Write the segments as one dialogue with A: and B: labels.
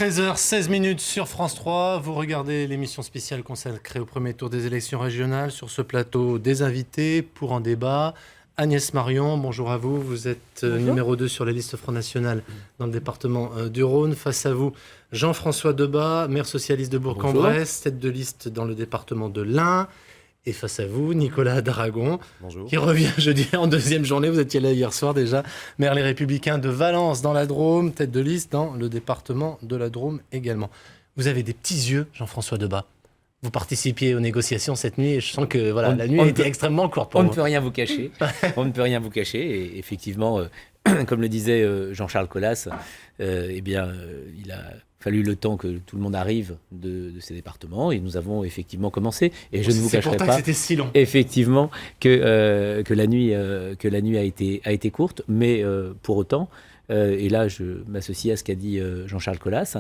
A: 13h16 sur France 3. Vous regardez l'émission spéciale consacrée au premier tour des élections régionales. Sur ce plateau, des invités pour un débat. Agnès Marion, bonjour à vous. Vous êtes numéro 2 sur la liste Front National dans le département du Rhône. Face à vous, Jean-François Debat, maire socialiste de Bourg-en-Bresse, tête de liste dans le département de l'Ain. Et face à vous, Nicolas Daragon, qui revient jeudi en deuxième journée. Vous étiez là hier soir déjà. Maire Les Républicains de Valence dans la Drôme, tête de liste dans le département de la Drôme également. Vous avez des petits yeux, Jean-François Debat. Vous participiez aux négociations cette nuit et je sens que la nuit a été extrêmement courte pour vous.
B: On ne peut rien vous cacher. On ne peut rien vous cacher. Et effectivement, comme le disait Jean-Charles Colas, il a fallu le temps que tout le monde arrive de ces départements et nous avons effectivement commencé. Et je ne vous cacherai pas,
A: que c'était si long.
B: Effectivement, que la nuit a été courte, mais pour autant. Et là, je m'associe à ce qu'a dit Jean-Charles Colas.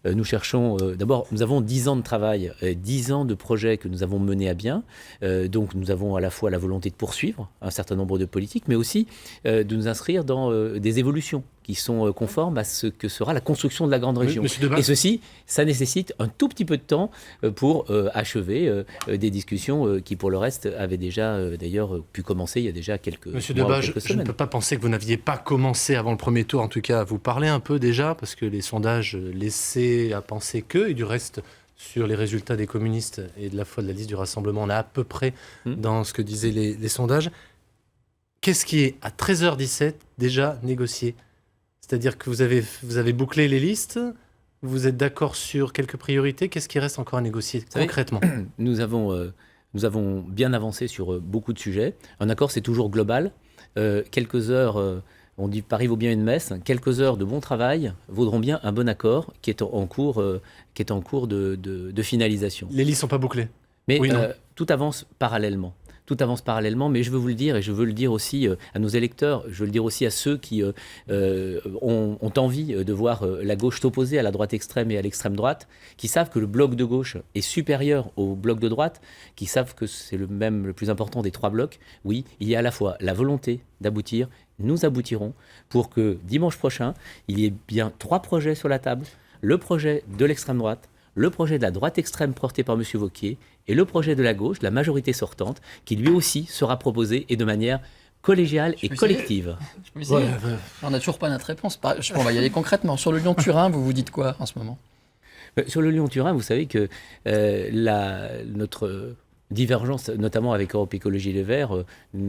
B: Nous cherchons, d'abord, nous avons 10 ans de travail, 10 ans de projets que nous avons menés à bien. Donc, nous avons à la fois la volonté de poursuivre un certain nombre de politiques, mais aussi de nous inscrire dans des évolutions qui sont conformes à ce que sera la construction de la grande région. Et ceci, ça nécessite un tout petit peu de temps pour achever des discussions qui, pour le reste, avaient déjà d'ailleurs pu commencer il y a déjà quelques mois.
A: Monsieur Debat, je ne peux pas penser que vous n'aviez pas commencé avant le premier tour, en tout cas, à vous parler un peu déjà, parce que les sondages laissaient à penser que, et du reste, sur les résultats des communistes et de la fois de la liste du Rassemblement, on est à peu près dans ce que disaient les sondages. Qu'est-ce qui est, à 13h17, déjà négocié ? C'est-à-dire que vous avez bouclé les listes, vous êtes d'accord sur quelques priorités, qu'est-ce qui reste encore à négocier concrètement ?
B: Nous avons bien avancé sur beaucoup de sujets. Un accord, c'est toujours global. Quelques heures, on dit Paris vaut bien une messe, quelques heures de bon travail vaudront bien un bon accord qui est en cours de finalisation.
A: Les listes ne sont pas bouclées.
B: Mais oui, tout avance parallèlement. Tout avance parallèlement, mais je veux vous le dire, et je veux le dire aussi à nos électeurs, je veux le dire aussi à ceux qui ont envie de voir la gauche s'opposer à la droite extrême et à l'extrême droite, qui savent que le bloc de gauche est supérieur au bloc de droite, qui savent que c'est le plus important des trois blocs. Oui, il y a à la fois la volonté d'aboutir, nous aboutirons, pour que dimanche prochain, il y ait bien 3 projets sur la table, le projet de l'extrême droite, le projet de la droite extrême porté par M. Wauquiez et le projet de la gauche, de la majorité sortante, qui lui aussi sera proposé et de manière collégiale et collective.
C: On n'a toujours pas notre réponse. On va y aller concrètement. Sur le Lyon-Turin, vous vous dites quoi en ce moment ?
B: Sur le Lyon-Turin, vous savez que notre divergence, notamment avec Europe Écologie Les Verts, elle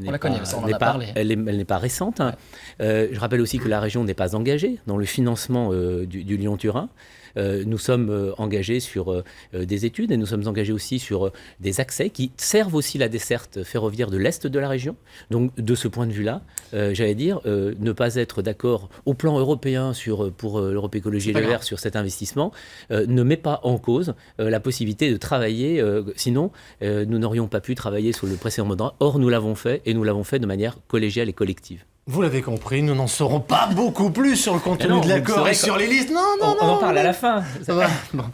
B: n'est pas récente. Ouais. Je rappelle aussi que la région n'est pas engagée dans le financement du Lyon-Turin. Nous sommes engagés sur des études et nous sommes engagés aussi sur des accès qui servent aussi la desserte ferroviaire de l'Est de la région. Donc, de ce point de vue-là, j'allais dire, ne pas être d'accord au plan européen pour l'Europe Écologie Les Verts sur cet investissement ne met pas en cause la possibilité de travailler. Sinon, nous n'aurions pas pu travailler sur le précédent mandat. Or, nous l'avons fait et nous l'avons fait de manière collégiale et collective.
A: Vous l'avez compris, nous n'en saurons pas beaucoup plus sur le contenu de l'accord et sur les listes.
B: On en parle à la fin.
A: Ça va. Bon.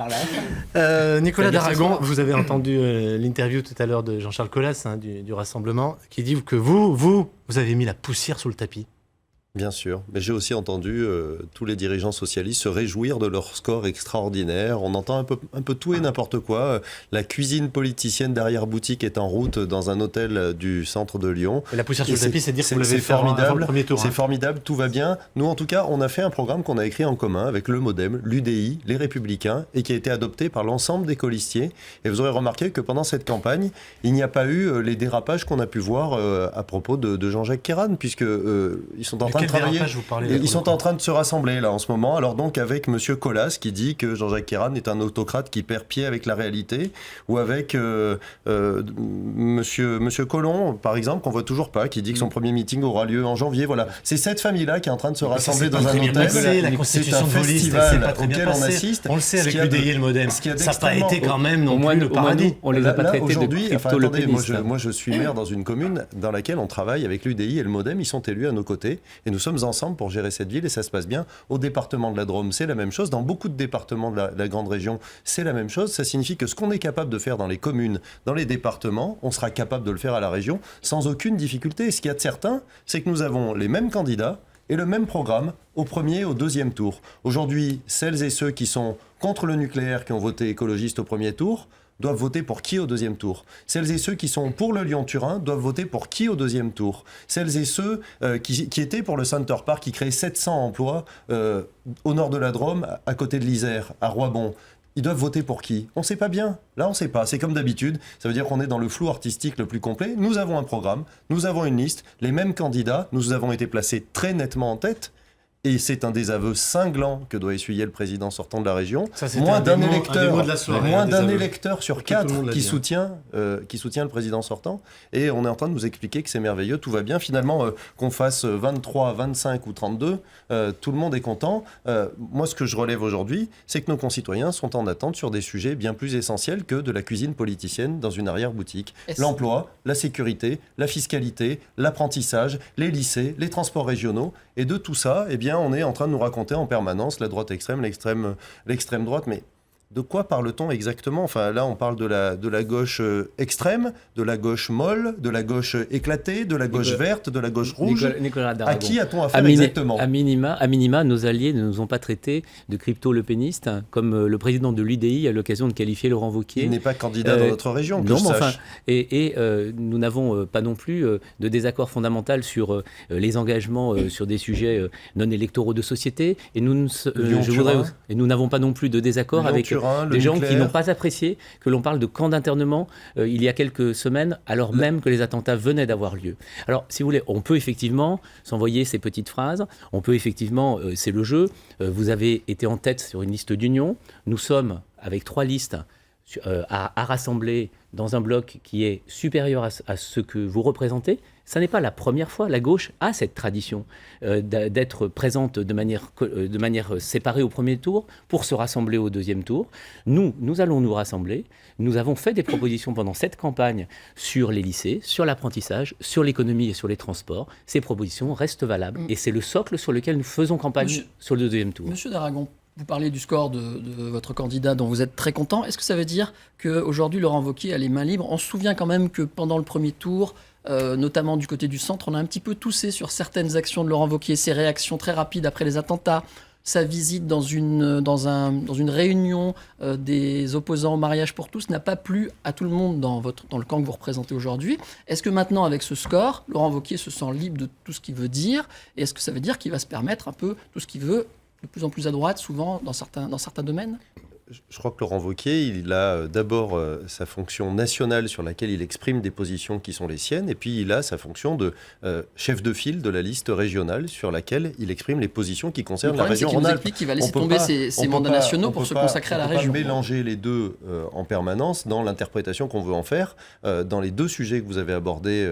A: Nicolas Daragon, vous avez entendu l'interview tout à l'heure de Jean-Charles Colas du Rassemblement, qui dit que vous avez mis la poussière sous le tapis.
D: Bien sûr, mais j'ai aussi entendu tous les dirigeants socialistes se réjouir de leur score extraordinaire. On entend un peu tout et n'importe quoi. La cuisine politicienne d'arrière-boutique est en route dans un hôtel du centre de Lyon.
A: Et la poussière sur le tapis, c'est dire que vous l'avez fait avant le premier tour.
D: C'est formidable, tout va bien. Nous, en tout cas, on a fait un programme qu'on a écrit en commun avec le MoDem, l'UDI, les Républicains, et qui a été adopté par l'ensemble des colistiers. Et vous aurez remarqué que pendant cette campagne, il n'y a pas eu les dérapages qu'on a pu voir à propos de Jean-Jacques Kéran, puisque ils sont en train de travailler. Ils sont en train de se rassembler là en ce moment. Alors donc avec Monsieur Colas qui dit que Jean-Jacques Kéran est un autocrate qui perd pied avec la réalité, ou avec Monsieur Collomb par exemple qu'on voit toujours pas, qui dit que son premier meeting aura lieu en janvier. Voilà, c'est cette famille-là qui est en train de se rassembler dans un hôtel.
A: La constitution de festival auquel on assiste. On le sait avec l'UDI et le MoDem. Ça n'a pas été quand même non plus le paradis.
B: On les a pas traités
D: aujourd'hui. Moi je suis maire dans une commune dans laquelle on travaille avec l'UDI et le MoDem. Ils sont élus à nos côtés et nous sommes ensemble pour gérer cette ville et ça se passe bien. Au département de la Drôme, c'est la même chose. Dans beaucoup de départements de la grande région, c'est la même chose. Ça signifie que ce qu'on est capable de faire dans les communes, dans les départements, on sera capable de le faire à la région sans aucune difficulté. Et ce qu'il y a de certain, c'est que nous avons les mêmes candidats Et le même programme au premier et au deuxième tour. Aujourd'hui, celles et ceux qui sont contre le nucléaire, qui ont voté écologiste au premier tour, doivent voter pour qui au deuxième tour? Celles et ceux qui sont pour le Lyon-Turin doivent voter pour qui au deuxième tour? Celles et ceux qui étaient pour le Center Park, qui créait 700 emplois au nord de la Drôme, à côté de l'Isère, à Roibon, ils doivent voter pour qui? On ne sait pas bien. Là, on ne sait pas. C'est comme d'habitude. Ça veut dire qu'on est dans le flou artistique le plus complet. Nous avons un programme, nous avons une liste, les mêmes candidats, nous avons été placés très nettement en tête. Et c'est un désaveu cinglant que doit essuyer le président sortant de la région.
A: Ça, moins d'un
D: électeur sur 4 qui soutient le président sortant. Et on est en train de nous expliquer que c'est merveilleux, tout va bien. Finalement, qu'on fasse 23, 25 ou 32, tout le monde est content. Moi, ce que je relève aujourd'hui, c'est que nos concitoyens sont en attente sur des sujets bien plus essentiels que de la cuisine politicienne dans une arrière-boutique. L'emploi, la sécurité, la fiscalité, l'apprentissage, les lycées, les transports régionaux. Et de tout ça, eh bien, on est en train de nous raconter en permanence la droite extrême, l'extrême droite, mais de quoi parle-t-on exactement? Enfin, là, on parle de la gauche extrême, de la gauche molle, de la gauche éclatée, de la gauche verte, de la gauche rouge.
B: Nicolas
D: à qui a-t-on affaire exactement?
B: À minima, nos alliés ne nous ont pas traités de crypto-lepénistes, hein, comme le président de l'UDI a l'occasion de qualifier Laurent Wauquiez.
D: Il n'est pas candidat dans notre région, que je sache.
B: Nous n'avons pas non plus de désaccord fondamental sur les engagements sur des sujets non électoraux de société. Et nous n'avons pas non plus de désaccord avec des gens qui n'ont pas apprécié que l'on parle de camp d'internement il y a quelques semaines, alors même que les attentats venaient d'avoir lieu. Alors, si vous voulez, on peut effectivement s'envoyer ces petites phrases, on peut effectivement, c'est le jeu, vous avez été en tête sur une liste d'union, nous sommes avec 3 listes à rassembler dans un bloc qui est supérieur à ce que vous représentez. Ça n'est pas la première fois. La gauche a cette tradition d'être présente de manière séparée au premier tour pour se rassembler au deuxième tour. Nous allons nous rassembler. Nous avons fait des propositions pendant cette campagne sur les lycées, sur l'apprentissage, sur l'économie et sur les transports. Ces propositions restent valables et c'est le socle sur lequel nous faisons campagne sur le deuxième tour.
C: Monsieur d'Aragon, vous parlez du score de votre candidat dont vous êtes très content. Est-ce que ça veut dire qu'aujourd'hui, Laurent Wauquiez a les mains libres? On se souvient quand même que pendant le premier tour, notamment du côté du centre, on a un petit peu toussé sur certaines actions de Laurent Wauquiez, ses réactions très rapides après les attentats, sa visite dans une réunion des opposants au mariage pour tous n'a pas plu à tout le monde dans le camp que vous représentez aujourd'hui. Est-ce que maintenant, avec ce score, Laurent Wauquiez se sent libre de tout ce qu'il veut dire? Et est-ce que ça veut dire qu'il va se permettre un peu tout ce qu'il veut, de plus en plus à droite, souvent dans certains domaines?
D: Je crois que Laurent Wauquiez, il a d'abord sa fonction nationale sur laquelle il exprime des positions qui sont les siennes, et puis il a sa fonction de chef de file de la liste régionale sur laquelle il exprime les positions qui concernent la région Rhône-Alpes.
C: Le problème, c'est qu'il va laisser tomber ses mandats nationaux pour se consacrer à la région.
D: On ne peut pas mélanger les deux en permanence dans l'interprétation qu'on veut en faire. Dans les 2 sujets que vous avez abordés,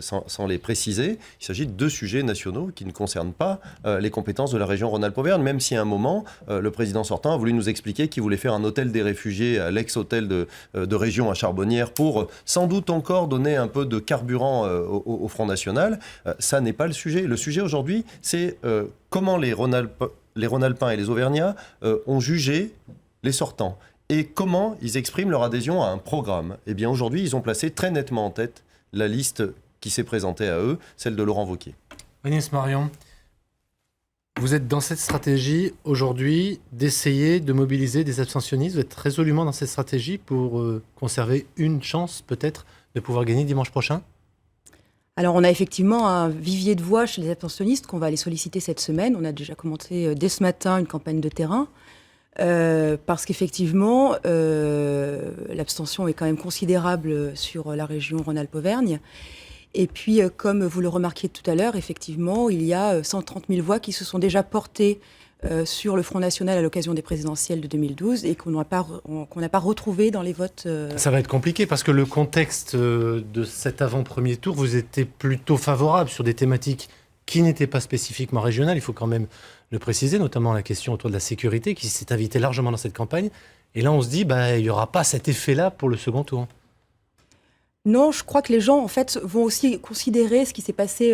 D: sans les préciser, il s'agit de 2 sujets nationaux qui ne concernent pas les compétences de la région Rhône-Alpes-Auvergne, même si à un moment, le président sortant a voulu nous expliquer qu'il voulait faire un hôtel des réfugiés à l'ex-hôtel de région à Charbonnières pour sans doute encore donner un peu de carburant au Front National. Ça n'est pas le sujet. Le sujet aujourd'hui, c'est comment les Rhône-Alpins et les Auvergnats ont jugé les sortants et comment ils expriment leur adhésion à un programme. Eh bien aujourd'hui, ils ont placé très nettement en tête la liste qui s'est présentée à eux, celle de Laurent Wauquiez.
A: Agnès Marion, vous êtes dans cette stratégie aujourd'hui d'essayer de mobiliser des abstentionnistes. Vous êtes résolument dans cette stratégie pour conserver une chance peut-être de pouvoir gagner dimanche prochain?
E: Alors on a effectivement un vivier de voix chez les abstentionnistes qu'on va aller solliciter cette semaine. On a déjà commencé dès ce matin une campagne de terrain. Parce qu'effectivement, l'abstention est quand même considérable sur la région Rhône-Alpes-Auvergne. Et puis, comme vous le remarquiez tout à l'heure, effectivement, il y a 130 000 voix qui se sont déjà portées sur le Front National à l'occasion des présidentielles de 2012 et qu'on n'a pas retrouvées dans les votes.
A: Ça va être compliqué parce que le contexte de cet avant-premier tour, vous étiez plutôt favorable sur des thématiques qui n'étaient pas spécifiquement régionales. Il faut quand même le préciser, notamment la question autour de la sécurité qui s'est invitée largement dans cette campagne. Et là, on se dit, il n'y aura pas cet effet-là pour le second tour.
E: Non, je crois que les gens, en fait, vont aussi considérer ce qui s'est passé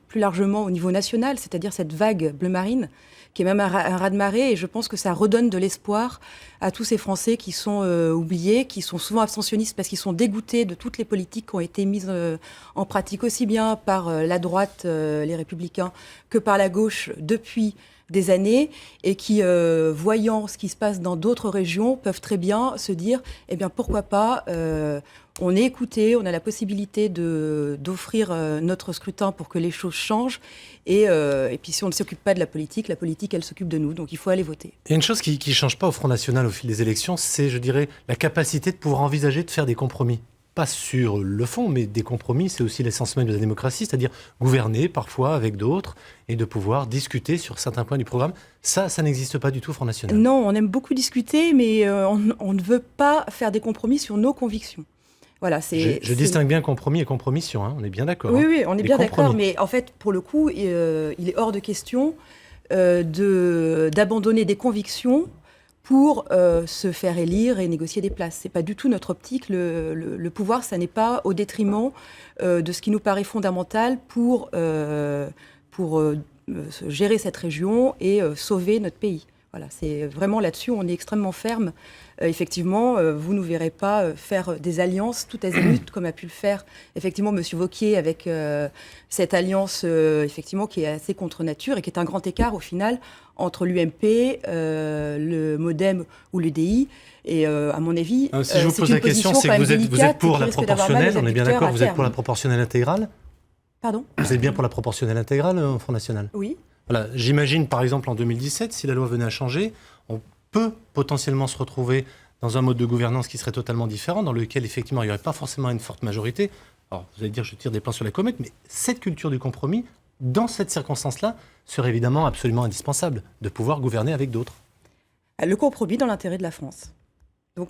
E: plus largement au niveau national, c'est-à-dire cette vague bleu marine, qui est même un raz-de-marée, et je pense que ça redonne de l'espoir à tous ces Français qui sont oubliés, qui sont souvent abstentionnistes parce qu'ils sont dégoûtés de toutes les politiques qui ont été mises en pratique aussi bien par la droite, les Républicains, que par la gauche depuis des années, et qui, voyant ce qui se passe dans d'autres régions, peuvent très bien se dire, eh bien pourquoi pas, on est écouté, on a la possibilité d'offrir notre scrutin pour que les choses changent, et puis si on ne s'occupe pas de la politique, elle s'occupe de nous, donc il faut aller voter.
A: Il y a une chose qui ne change pas au Front National au fil des élections, c'est, je dirais, la capacité de pouvoir envisager de faire des compromis. Pas sur le fond, mais des compromis, c'est aussi l'essence même de la démocratie, c'est-à-dire gouverner parfois avec d'autres et de pouvoir discuter sur certains points du programme. Ça n'existe pas du tout au Front National.
E: Non, on aime beaucoup discuter, mais on ne veut pas faire des compromis sur nos convictions. Voilà,
A: je distingue bien compromis et compromission, hein, on est bien d'accord.
E: Oui,
A: hein.
E: oui, on est bien d'accord, mais en fait, pour le coup, il est hors de question d'abandonner des convictions pour se faire élire et négocier des places. C'est pas du tout notre optique. Le pouvoir, ça n'est pas au détriment de ce qui nous paraît fondamental pour gérer cette région et sauver notre pays. Voilà, c'est vraiment là-dessus, on est extrêmement ferme. Effectivement, vous ne nous verrez pas faire des alliances tout azimut, comme a pu le faire effectivement M. Wauquiez avec cette alliance effectivement qui est assez contre nature et qui est un grand écart au final entre l'UMP, le MoDem ou l'UDI. Et à mon avis,
A: si je vous pose la question, c'est que vous êtes pour la proportionnelle, on est bien d'accord, vous êtes pour la proportionnelle intégrale ?
E: Pardon ?
A: Vous êtes bien pour la proportionnelle intégrale au Front National ?
E: Oui.
A: Voilà, j'imagine par exemple en 2017, si la loi venait à changer, on peut potentiellement se retrouver dans un mode de gouvernance qui serait totalement différent, dans lequel effectivement il n'y aurait pas forcément une forte majorité. Alors vous allez dire je tire des plans sur la comète, mais cette culture du compromis, dans cette circonstance-là, serait évidemment absolument indispensable, de pouvoir gouverner avec d'autres.
E: Le compromis dans l'intérêt de la France. Donc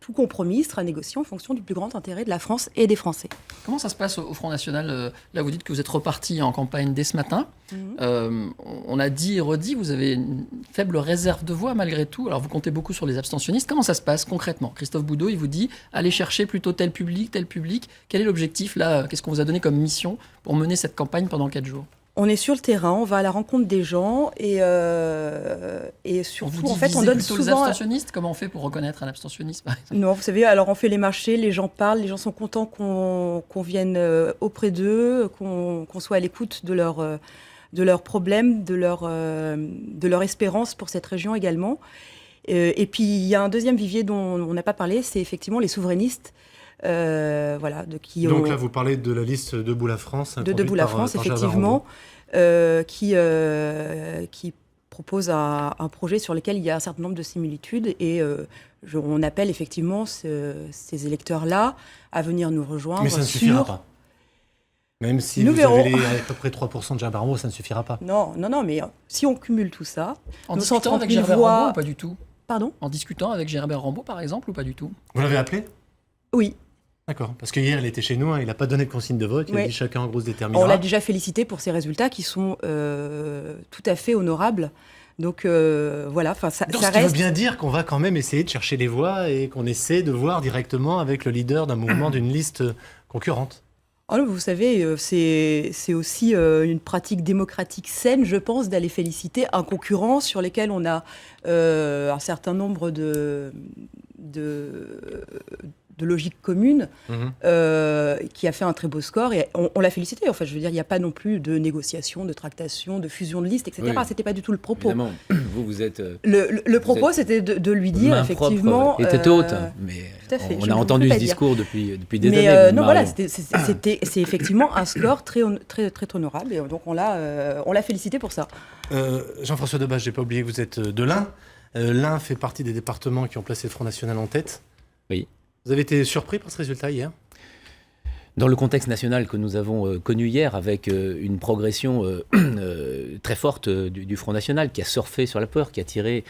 E: tout compromis sera négocié en fonction du plus grand intérêt de la France et des Français.
C: Comment ça se passe au Front National ? Là, vous dites que vous êtes reparti en campagne dès ce matin. On a dit et redit, vous avez une faible réserve de voix malgré tout. Alors, vous comptez beaucoup sur les abstentionnistes. Comment ça se passe concrètement ? Christophe Boudot, il vous dit, allez chercher plutôt tel public, tel public. Quel est l'objectif là ? Qu'est-ce qu'on vous a donné comme mission pour mener cette campagne pendant 4 jours ?
E: On est sur le terrain, on va à la rencontre des gens et surtout, en fait, on donne souvent...
C: les abstentionnistes. Comment on fait pour reconnaître un abstentionniste, par exemple ?
E: Non, vous savez, alors on fait les marchés, les gens parlent, les gens sont contents qu'on vienne auprès d'eux, qu'on soit à l'écoute de leurs problèmes, de leur espérance pour cette région également. Et puis, il y a un deuxième vivier dont on n'a pas parlé, c'est effectivement les souverainistes. Voilà,
A: Donc là, vous parlez de la liste Debout la France.
E: De Debout la France, effectivement, qui propose un projet sur lequel il y a un certain nombre de similitudes. Et on appelle effectivement ces électeurs-là à venir nous rejoindre.
A: Mais ça ne suffira pas. Même si vous avez à peu près 3% de Gérard Rambo, ça ne suffira pas.
E: Non, mais si on cumule tout ça...
C: En discutant avec Gérard Rambo ou pas du tout ?
E: Pardon ?
C: En discutant avec Gérard Rambo, par exemple, ou pas du tout ?
A: Vous l'avez appelé ?
E: Oui.
A: D'accord, parce qu'hier, il était chez nous, hein, il n'a pas donné de consigne de vote, il a dit chacun en gros se déterminera.
E: On l'a déjà félicité pour ses résultats qui sont tout à fait honorables. Donc voilà, ça
A: Donc,
E: reste...
A: ce qui veut bien dire qu'on va quand même essayer de chercher les voix et qu'on essaie de voir directement avec le leader d'un mouvement, d'une liste concurrente.
E: Oh non, vous savez, c'est aussi une pratique démocratique saine, je pense, d'aller féliciter un concurrent sur lequel on a un certain nombre de logique commune, qui a fait un très beau score, et on l'a félicité. En fait, je veux dire, il n'y a pas non plus de négociation, de tractation, de fusion de listes, etc. Oui. C'était pas du tout le propos.
B: Évidemment, vous êtes...
E: Le propos, c'était de lui dire, effectivement...
B: Et tête haute, mais on a entendu ce discours depuis des années.
E: Non, voilà, c'est effectivement un score très honorable, et donc on l'a félicité pour ça.
A: Jean-François Debache, je n'ai pas oublié que vous êtes de l'Ain. L'Ain fait partie des départements qui ont placé le Front National en tête.
B: Oui.
A: Vous avez été surpris par ce résultat hier ?
B: Dans le contexte national que nous avons connu hier, avec une progression très forte du Front National, qui a surfé sur la peur, qui a tiré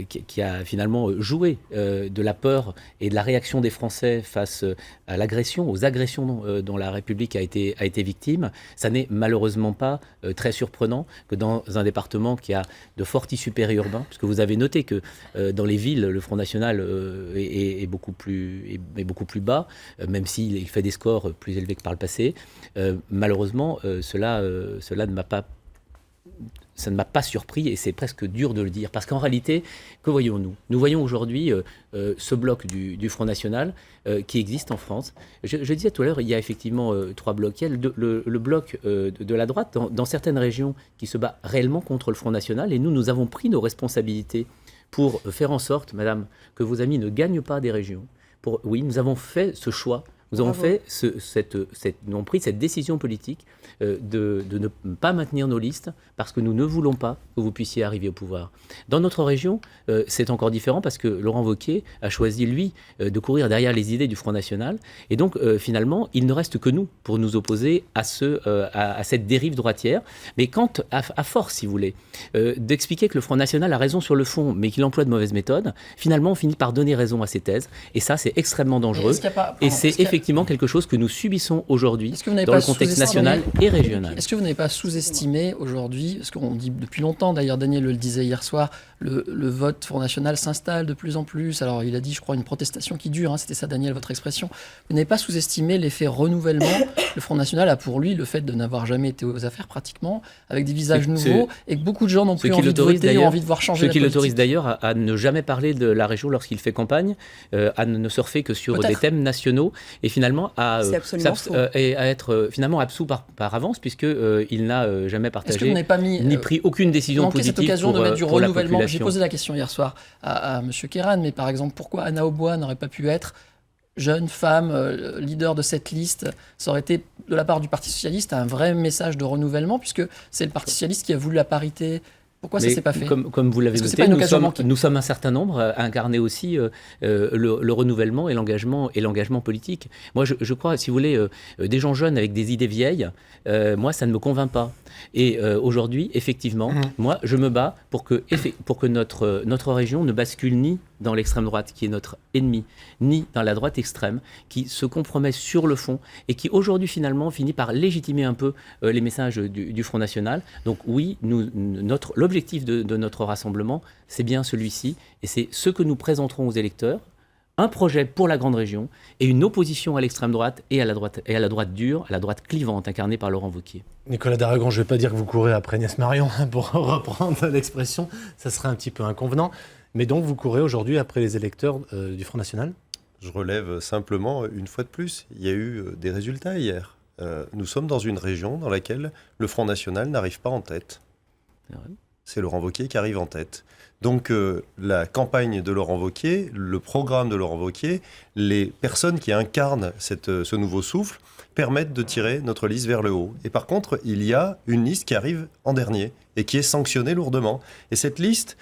B: qui a finalement joué de la peur et de la réaction des Français face à l'agression, aux agressions dont la République a été victime, ça n'est malheureusement pas très surprenant que dans un département qui a de forts tissus périurbains, parce que vous avez noté que dans les villes, le Front National est beaucoup plus bas, même s'il fait des scores plus élevés que par le passé. Malheureusement, cela ne m'a pas surpris et c'est presque dur de le dire. Parce qu'en réalité, que voyons-nous ? Nous voyons aujourd'hui ce bloc du Front National qui existe en France. Je disais tout à l'heure, il y a effectivement 3 blocs. Il y a le bloc de la droite dans certaines régions qui se bat réellement contre le Front National et nous avons pris nos responsabilités pour faire en sorte, madame, que vos amis ne gagnent pas des régions. Oui, nous avons fait ce choix. Nous avons pris cette décision politique de ne pas maintenir nos listes parce que nous ne voulons pas que vous puissiez arriver au pouvoir. Dans notre région, c'est encore différent parce que Laurent Wauquiez a choisi, lui, de courir derrière les idées du Front National. Et donc, finalement, il ne reste que nous pour nous opposer à cette dérive droitière. Mais quand, à force, si vous voulez, d'expliquer que le Front National a raison sur le fond, mais qu'il emploie de mauvaises méthodes, finalement, on finit par donner raison à ses thèses. Et ça, c'est extrêmement dangereux. Et c'est effectivement quelque chose que nous subissons aujourd'hui dans le contexte national et régional.
C: Est-ce que vous n'avez pas sous-estimé aujourd'hui, parce qu'on dit depuis longtemps, d'ailleurs Daniel le disait hier soir, le vote Front National s'installe de plus en plus. Alors il a dit, je crois, une protestation qui dure, c'était ça Daniel, votre expression. Vous n'avez pas sous-estimé l'effet renouvellement. Le Front National a pour lui le fait de n'avoir jamais été aux affaires pratiquement, avec des visages nouveaux, et que beaucoup de gens n'ont plus envie de voter, ont envie de voir changer la politique.
B: Ce qui l'autorise d'ailleurs à ne jamais parler de la région lorsqu'il fait campagne, à ne surfer que sur des thèmes nationaux, et finalement à être finalement absous par avance, puisqu'il n'a jamais partagé ni pris aucune décision positive
C: cette occasion
B: pour,
C: de mettre du
B: pour la
C: renouvellement.
B: population.
C: J'ai posé la question hier soir à M. Kéran, mais par exemple, pourquoi Anna Aubois n'aurait pas pu être jeune femme, leader de cette liste? Ça aurait été, de la part du Parti Socialiste, un vrai message de renouvellement, puisque c'est le Parti Socialiste qui a voulu la parité. Pourquoi ça ne s'est pas fait?
B: Comme vous l'avez noté, nous sommes un certain nombre à incarner aussi le renouvellement et l'engagement politique. Moi, je crois, si vous voulez, des gens jeunes avec des idées vieilles, moi, ça ne me convainc pas. Et aujourd'hui, effectivement, moi, je me bats pour que notre région ne bascule ni dans l'extrême droite, qui est notre ennemi, ni dans la droite extrême, qui se compromet sur le fond et qui aujourd'hui, finalement, finit par légitimer un peu les messages du Front National. Donc oui, l'objectif de notre rassemblement, c'est bien celui-ci, et c'est ce que nous présenterons aux électeurs, un projet pour la grande région et une opposition à l'extrême droite et à la droite dure, à la droite clivante, incarnée par Laurent Wauquiez.
A: Nicolas Daragon, je ne vais pas dire que vous courez après Agnès Marion, pour reprendre l'expression, ça serait un petit peu inconvenant, mais donc vous courez aujourd'hui après les électeurs du Front National ?
D: Je relève simplement, une fois de plus, il y a eu des résultats hier. Nous sommes dans une région dans laquelle le Front National n'arrive pas en tête. C'est Laurent Wauquiez qui arrive en tête. Donc la campagne de Laurent Wauquiez, le programme de Laurent Wauquiez, les personnes qui incarnent ce nouveau souffle permettent de tirer notre liste vers le haut. Et par contre, il y a une liste qui arrive en dernier et qui est sanctionnée lourdement. Et cette liste,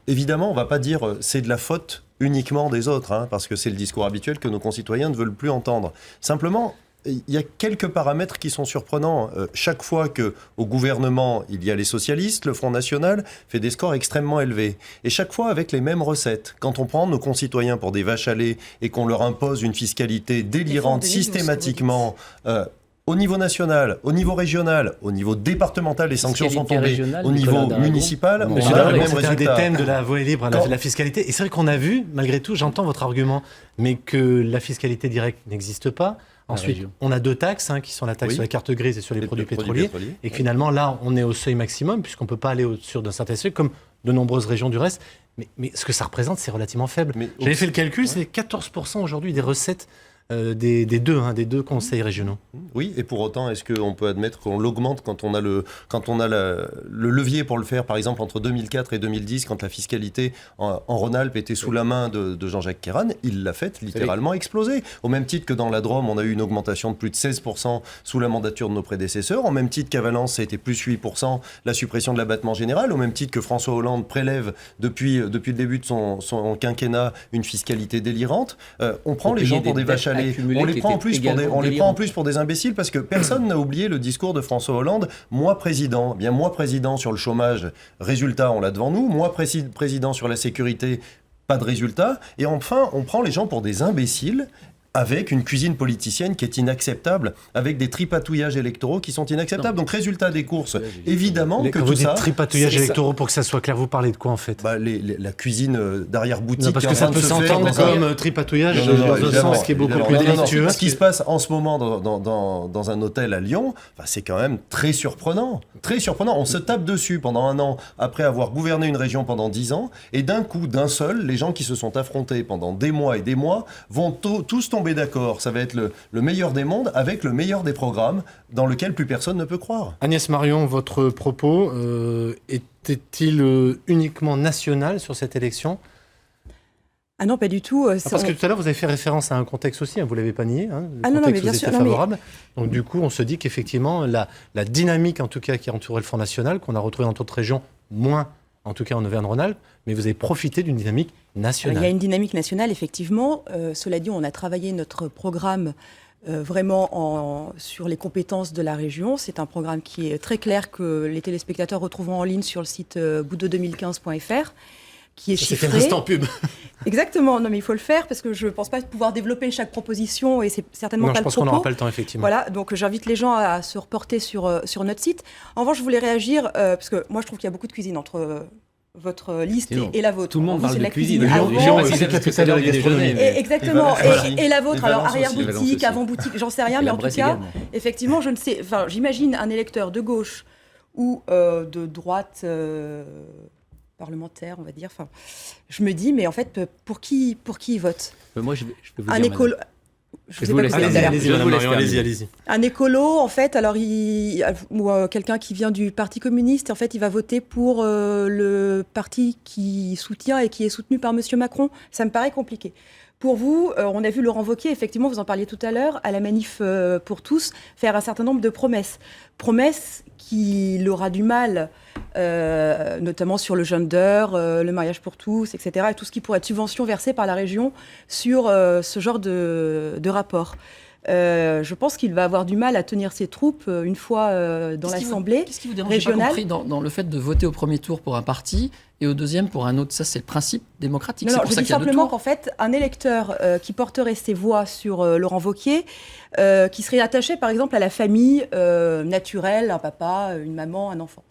D: évidemment, on ne va pas dire c'est de la faute uniquement des autres, parce que c'est le discours habituel que nos concitoyens ne veulent plus entendre. Simplement, il y a quelques paramètres qui sont surprenants. Chaque fois qu'au gouvernement, il y a les socialistes, le Front National fait des scores extrêmement élevés. Et chaque fois avec les mêmes recettes. Quand on prend nos concitoyens pour des vaches à lait et qu'on leur impose une fiscalité délirante systématiquement... au niveau national, au niveau régional, au niveau départemental, les sanctions sont tombées. Au niveau municipal, on a le même résultat.
A: C'est un des thèmes de la voie libre, la fiscalité. Et c'est vrai qu'on a vu, malgré tout, j'entends votre argument, mais que la fiscalité directe n'existe pas. Ensuite, on a 2 taxes, qui sont la taxe sur la carte grise et sur les produits pétroliers. Et que finalement, là, on est au seuil maximum, puisqu'on ne peut pas aller au-dessus d'un certain seuil, comme de nombreuses régions du reste. Mais ce que ça représente, c'est relativement faible. J'avais fait le calcul, c'est 14% aujourd'hui des recettes des deux conseils régionaux.
D: Oui, et pour autant, est-ce qu'on peut admettre qu'on l'augmente quand on a le levier pour le faire, par exemple entre 2004 et 2010, quand la fiscalité en Rhône-Alpes était sous la main de Jean-Jacques Kéran, il l'a fait littéralement exploser. Au même titre que dans la Drôme, on a eu une augmentation de plus de 16% sous la mandature de nos prédécesseurs, au même titre qu'à Valence, ça a été plus 8%, la suppression de l'abattement général, au même titre que François Hollande prélève depuis le début de son quinquennat une fiscalité délirante. On prend les gens pour des vaches à
B: accumulés
D: on les
B: qui
D: prend en
B: étaient
D: plus
B: également
D: pour des imbéciles parce que personne n'a oublié le discours de François Hollande. Moi président sur le chômage, résultat on l'a devant nous. Moi président sur la sécurité, pas de résultat. Et enfin, on prend les gens pour des imbéciles avec une cuisine politicienne qui est inacceptable, avec des tripatouillages électoraux qui sont inacceptables. Donc, résultat des courses, évidemment que
A: Quand
D: tout
A: vous dites
D: ça...
A: tripatouillage électoraux, pour que ça soit clair, vous parlez de quoi en fait?
D: La cuisine d'arrière-boutique...
A: Non, parce que ça peut s'entendre comme tripatouillage dans un sens qui est beaucoup plus délictueux.
D: Ce qui se passe en ce moment dans un hôtel à Lyon, c'est quand même très surprenant. Très surprenant. On se tape dessus pendant 1 an après avoir gouverné une région pendant 10 ans, et d'un coup, d'un seul, les gens qui se sont affrontés pendant des mois et des mois vont tous tomber d'accord. Ça va être le meilleur des mondes avec le meilleur des programmes dans lequel plus personne ne peut croire.
A: Agnès Marion, votre propos était-il uniquement national sur cette élection?
E: Ah non, pas du tout.
A: Parce que tout à l'heure, vous avez fait référence à un contexte aussi, vous ne l'avez pas nié. Le
E: Ah non, mais
A: contexte
E: bien
A: vous
E: sûr,
A: était
E: non, mais-
A: favorable. Donc du coup, on se dit qu'effectivement, la dynamique en tout cas qui entourait le Front National, qu'on a retrouvé dans d'autres régions, moins en tout cas en Auvergne-Rhône-Alpes, mais vous avez profité d'une dynamique
E: Alors,
A: nationale.
E: il y a une dynamique nationale, effectivement. Cela dit, on a travaillé notre programme vraiment sur les compétences de la région. C'est un programme qui est très clair que les téléspectateurs retrouveront en ligne sur le site boudot2015.fr, qui est
A: C'était
E: chiffré.
A: l'instant pub.
E: Exactement, non mais il faut le faire parce que je ne pense pas pouvoir développer chaque proposition et c'est certainement
A: Non,
E: pas
A: je
E: le
A: pense
E: propos.
A: qu'on n'aura pas le temps, effectivement.
E: Voilà, donc j'invite les gens à se reporter sur notre site. En revanche, je voulais réagir parce que moi je trouve qu'il y a beaucoup de cuisine entre votre liste
B: Sinon,
E: et la vôtre.
B: Tout le monde
E: Vous,
B: parle
E: c'est
B: de
E: la
B: cuisine
E: avant.
B: aujourd'hui. Je sais pas si
A: c'est
B: c'est
A: la
B: parce que c'est
A: capitale
B: l'heure
A: de
B: du
A: la gastronomie.
B: déjeuner.
E: Exactement.
D: Et Valence.
E: Et la vôtre,
D: Et
E: alors
D: Valence aussi.
B: Et Valence
E: arrière-boutique,
B: aussi.
E: avant-boutique, j'en sais rien,
B: Et
E: mais
B: la
E: en tout
B: Bresse
E: cas,
B: également.
E: effectivement, je ne sais. Enfin, j'imagine un électeur de gauche ou de droite parlementaire, on va dire. Enfin, je me dis, mais en fait, pour qui il vote?
B: Moi, je vais vous
E: Un
B: dire,
E: écolo.
B: madame.
E: Je
B: Je
E: vous ai
B: vous
E: pas
B: laisse
E: coupé tout à
B: terminer.
E: l'heure.
A: Allez-y,
B: Je
A: Madame
B: vous laisse
A: Marion, allez-y,
B: terminer.
A: allez-y.
E: Un écolo, en fait, alors ou quelqu'un qui vient du Parti communiste, en fait, il va voter pour le parti qui soutient et qui est soutenu par Monsieur Macron. Ça me paraît compliqué. Pour vous, on a vu Laurent Wauquiez, effectivement, vous en parliez tout à l'heure, à la manif pour tous, faire un certain nombre de promesses. Promesses qu'il aura du mal, notamment sur le gender, le mariage pour tous, etc., et tout ce qui pourrait être subvention versée par la région sur ce genre de rapport. Je pense qu'il va avoir du mal à tenir ses troupes une fois dans l'Assemblée.
C: Qu'est-ce qui vous dérange? J'ai pas
E: régionale.
C: compris dans le fait de voter au premier tour pour un parti et au deuxième pour un autre. Ça, c'est le principe démocratique.
E: Non,
C: C'est
E: non,
C: pour
E: je
C: ça
E: dis
C: qu'il y a deux
E: simplement
C: tours.
E: qu'en fait, un électeur qui porterait ses voix sur Laurent Wauquiez, qui serait attaché par exemple à la famille naturelle, un papa, une maman, un enfant.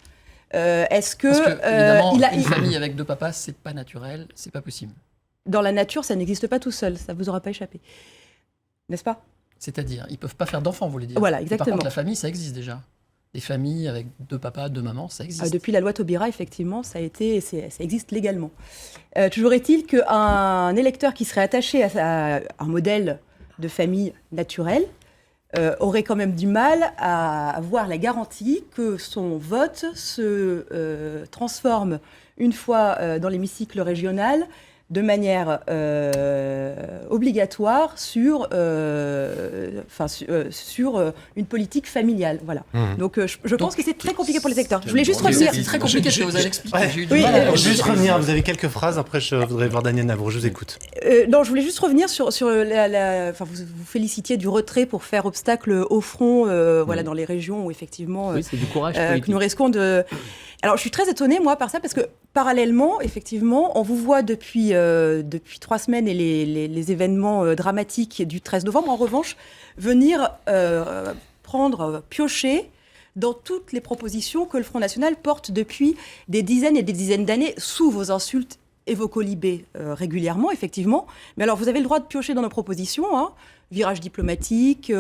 E: Est-ce que,
C: Parce que, évidemment,
E: il
C: une famille avec 2 papas, c'est pas naturel, c'est pas possible.
E: dans la nature, ça n'existe pas tout seul, ça vous aura pas échappé, n'est-ce pas?
C: C'est-à-dire, ils peuvent pas faire d'enfants, vous voulez dire.
E: Voilà,
C: Et
E: exactement.
C: Par contre, la famille, ça existe déjà. Des familles avec 2 papas, 2 mamans, ça existe.
E: Depuis la loi Taubira, effectivement, ça existe légalement. Toujours est-il qu'un électeur qui serait attaché à un modèle de famille naturelle aurait quand même du mal à avoir la garantie que son vote se transforme une fois dans l'hémicycle régional de manière obligatoire sur une politique familiale. Voilà. Donc je pense que c'est très compliqué pour les électeurs. Je voulais juste revenir.
C: C'est très compliqué ce que vous avez expliqué.
A: Ouais.
C: J'ai eu du
E: Oui,
C: mal à-
A: Juste revenir, vous avez quelques phrases, après je voudrais voir Daniel Navroux, je vous écoute.
E: Non, je voulais juste revenir sur enfin, vous félicitiez du retrait pour faire obstacle au front, voilà, dans les régions où effectivement
B: Oui, c'est du courage
E: que
B: politique.
E: nous risquons de. Alors, je suis très étonnée, moi, par ça, parce que parallèlement, effectivement, on vous voit depuis 3 semaines et les événements dramatiques du 13 novembre, en revanche, venir piocher dans toutes les propositions que le Front National porte depuis des dizaines et des dizaines d'années, sous vos insultes et vos colibés régulièrement, effectivement. Mais alors, vous avez le droit de piocher dans nos propositions, hein, virage diplomatique,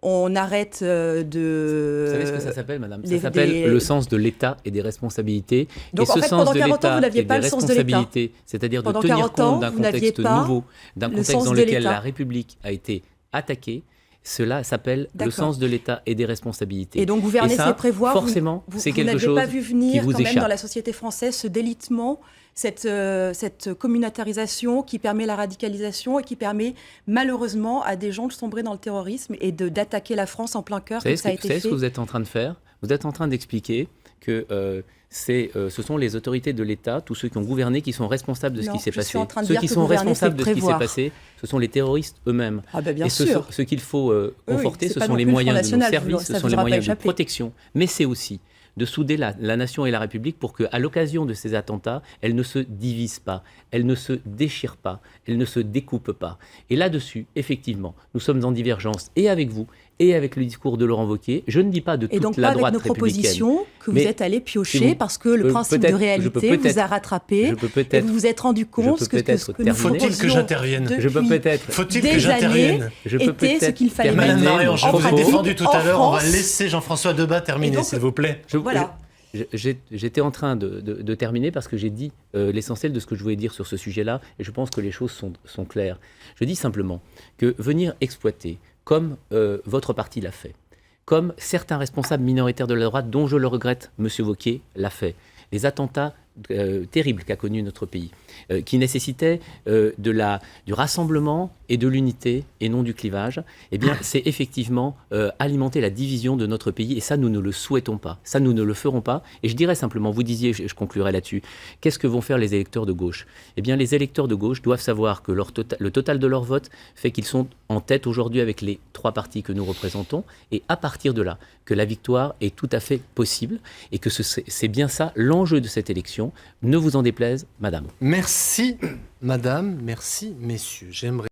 E: on arrête de...
B: Vous savez ce que ça s'appelle, madame? Ça
E: des-
B: s'appelle
E: des-
B: le sens de l'État et des responsabilités.
E: Donc,
B: et
E: en
B: ce
E: fait,
B: sens
E: pendant
B: de
E: 40 ans,
B: l'État
E: vous n'aviez
B: et
E: pas
B: des
E: le sens de l'État.
B: responsabilités, c'est-à-dire de
E: Pendant
B: tenir
E: 40 ans,
B: compte d'un
E: vous n'aviez
B: contexte
E: pas
B: nouveau, d'un
E: le
B: contexte
E: sens
B: dans
E: de
B: lequel
E: l'État.
B: la République a été attaquée. Cela s'appelle le
E: D'accord.
B: sens de l'État et des responsabilités.
E: Et donc, gouverner,
B: Et ça,
E: c'est prévoir.
B: forcément, c'est
E: vous
B: quelque
E: n'aviez
B: chose
E: pas vu
B: qui
E: venir
B: vous
E: quand même
B: échappe.
E: dans la société française ce délitement, cette communautarisation qui permet la radicalisation et qui permet malheureusement à des gens de sombrer dans le terrorisme et d'attaquer la France en plein cœur,
B: Vous savez,
E: comme ça a
B: vous
E: été
B: savez ce
E: fait.
B: que vous êtes en train de faire? Vous êtes en train d'expliquer que ce sont les autorités de l'État, tous ceux qui ont gouverné, qui sont responsables de ce
E: Non,
B: qui s'est
E: je
B: passé.
E: suis en train de
B: Ceux
E: dire
B: qui
E: que
B: sont
E: gouverner,
B: responsables
E: c'est
B: de ce qui s'est
E: prévoir.
B: passé, ce sont les terroristes eux-mêmes.
E: Ah ben bien
B: Et
E: sûr.
B: ce qu'il faut conforter,
E: c'est
B: ce
E: pas
B: sont
E: non
B: les
E: plus le
B: moyens
E: Front
B: de nos
E: National,
B: services,
E: ça
B: ce sont
E: vous
B: les
E: aura pas
B: moyens de
E: échappé.
B: protection, mais c'est aussi de souder la nation et la République pour qu'à l'occasion de ces attentats, elles ne se divisent pas, elles ne se déchirent pas, elles ne se découpent pas. Et là-dessus, effectivement, nous sommes en divergence et avec vous et avec le discours de Laurent Wauquiez. Je ne dis pas de
E: Et donc
B: toute la
E: pas avec
B: droite
E: nos
B: républicaine.
E: propositions que vous
B: Mais
E: êtes allé
B: si
E: piocher
B: vous-
E: parce que le principe de
B: peut-être- je peux
E: réalité vous
B: peut-être-
E: a rattrapé
B: Je peux
E: et
B: peut-être
E: vous vous êtes rendu compte
B: peux
E: que ce
B: peut-être
E: que nous
B: terminer.
A: Faut-il que j'intervienne
B: Je peux
E: depuis
B: peut-être
A: Faut-il que
E: des
A: j'intervienne
E: années
B: Je peux
E: était ce
B: peut-être
E: qu'il fallait
B: terminer
A: Madame
E: mettre
A: Marion,
B: mon
A: je vous ai
B: propos.
A: défendu tout
E: en
A: à l'heure. On va
E: France.
A: laisser Jean-François Debat terminer,
E: Et donc-
A: s'il vous plaît.
E: Voilà.
B: J'étais en train de terminer parce que j'ai dit l'essentiel de ce que je voulais dire sur ce sujet-là et je pense que les choses sont claires. Je dis simplement que venir exploiter, comme votre parti l'a fait, comme certains responsables minoritaires de la droite, dont je le regrette, M. Wauquiez l'a fait, les attentats terribles qu'a connus notre pays, qui nécessitaient du rassemblement et de l'unité et non du clivage, eh bien, c'est effectivement alimenter la division de notre pays et ça, nous ne le souhaitons pas. Ça, nous ne le ferons pas. Et je dirais simplement, vous disiez, je conclurai là-dessus, qu'est-ce que vont faire les électeurs de gauche? Eh bien, les électeurs de gauche doivent savoir que le total de leur vote fait qu'ils sont en tête aujourd'hui avec les 3 partis que nous représentons et à partir de là, que la victoire est tout à fait possible et que c'est bien ça l'enjeu de cette élection. Ne vous en déplaise, madame.
A: Merci, madame. Merci, messieurs. J'aimerais